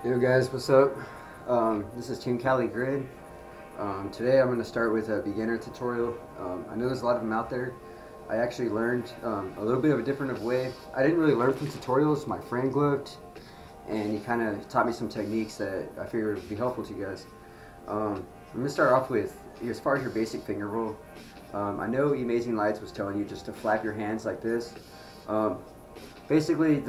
Yo guys, what's up? This is Team Cali Grid. Today I'm going to start with a beginner tutorial. I know there's a lot of them out there. I actually learned a little bit of a different way. I didn't really learn from tutorials. My friend gloved, and he kind of taught me some techniques that I figured would be helpful to you guys. I'm going to start off with, as far as your basic finger roll. I know Amazing Lights was telling you just to flap your hands like this. Basically,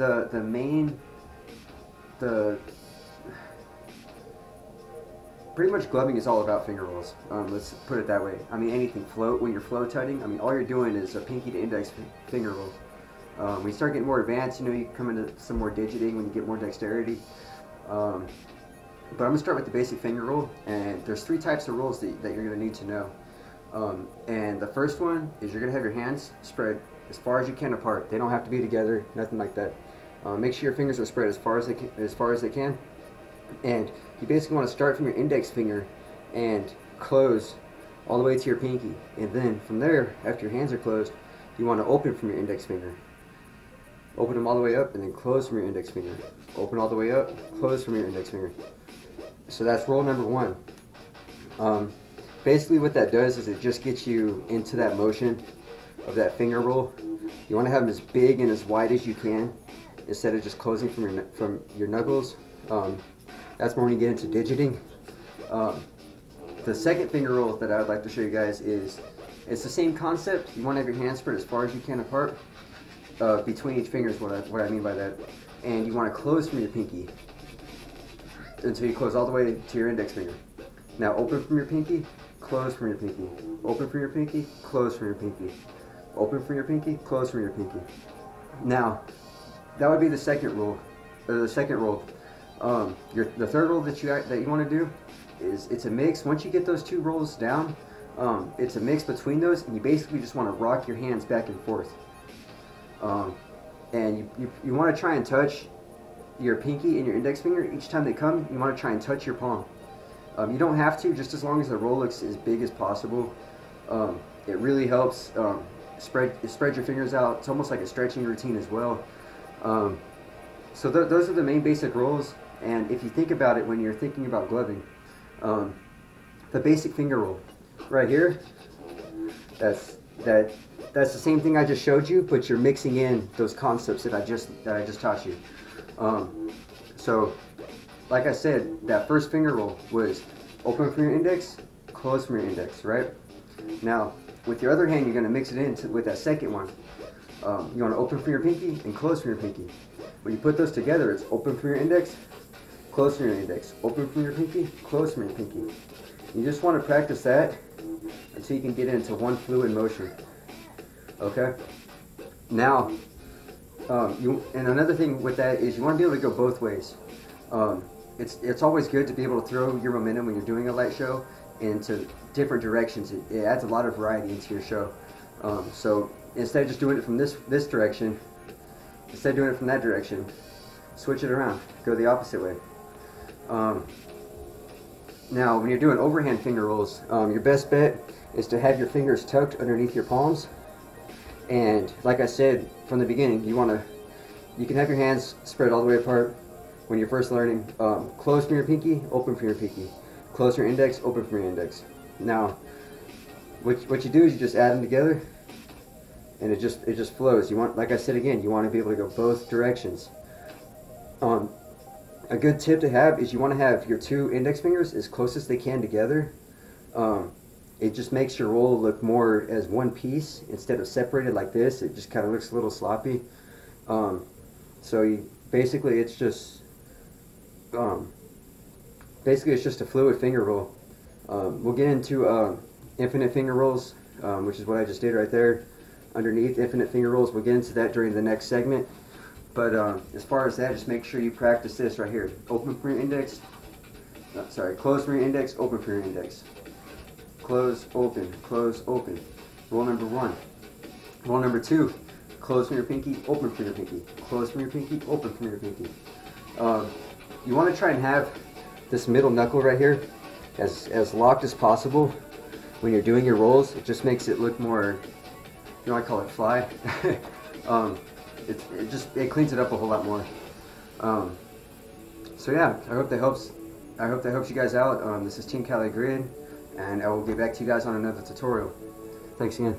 pretty much gloving is all about finger rolls. Let's put it that way. I mean, anything when you're flow tutting, I mean, all you're doing is a pinky to index finger roll. When you start getting more advanced, you know, you come into some more digiting when you get more dexterity. But I'm gonna start with the basic finger roll, and there's three types of rolls that you're gonna need to know. And the first one is you're gonna have your hands spread as far as you can apart. They don't have to be together, nothing like that. Make sure your fingers are spread as far as they can. And you basically want to start from your index finger and close all the way to your pinky. And then from there, after your hands are closed, you want to open from your index finger. Open them all the way up and then close from your index finger. Open all the way up, close from your index finger. So that's roll number one. Basically what that does is it just gets you into that motion of that finger roll. You want to have them as big and as wide as you can instead of just closing from your knuckles. That's more when you get into digiting. The second finger roll that I would like to show you guys it's the same concept. You want to have your hands spread as far as you can apart between each finger is what I mean by that. And you want to close from your pinky until you close all the way to your index finger. Now open from your pinky, close from your pinky. Open from your pinky, close from your pinky. Open from your pinky, close from your pinky. Now, that would be the second roll. The second roll. The third roll that you want to do is it's a mix. Once you get those two rolls down, it's a mix between those, and you basically just want to rock your hands back and forth. And you want to try and touch your pinky and your index finger each time they come. You want to try and touch your palm. You don't have to, just as long as the roll looks as big as possible. It really helps spread your fingers out. It's almost like a stretching routine as well. So those are the main basic rolls. And if you think about it when you're thinking about gloving, the basic finger roll right here, that's the same thing I just showed you, but you're mixing in those concepts that I just taught you. So like I said, that first finger roll was open from your index, close from your index, right? Now with your other hand, you're going to mix it in with that second one. You want to open from your pinky and close from your pinky. When you put those together, it's open from your index, close from your index, open from your pinky, close from your pinky. You just want to practice that until you can get into one fluid motion. Okay? Now, and another thing with that is you want to be able to go both ways. It's always good to be able to throw your momentum when you're doing a light show into different directions. It adds a lot of variety into your show. So instead of just doing it from this direction, instead of doing it from that direction, switch it around. Go the opposite way. Now, when you're doing overhand finger rolls, your best bet is to have your fingers tucked underneath your palms. And like I said from the beginning, you can have your hands spread all the way apart when you're first learning. Close from your pinky, open from your pinky. Close your index, open from your index. Now, what you do is you just add them together, and it just flows. Like I said again, you want to be able to go both directions. A good tip to have is you want to have your two index fingers as close as they can together. It just makes your roll look more as one piece instead of separated like this. It just kind of looks a little sloppy. So basically it's just a fluid finger roll. We'll get into infinite finger rolls, which is what I just did right there. Underneath infinite finger rolls, we'll get into that during the next segment. But as far as that, just make sure you practice this right here. Open from your index. Close from your index, open from your index. Close, open, close, open. Roll number one. Roll number two. Close from your pinky, open from your pinky. Close from your pinky, open from your pinky. You want to try and have this middle knuckle right here as locked as possible when you're doing your rolls. It just makes it look more, you know, I call it fly. It cleans it up a whole lot more. So yeah, I hope that helps. I hope that helps you guys out. This is Team Cali Grid, and I will get back to you guys on another tutorial. Thanks again.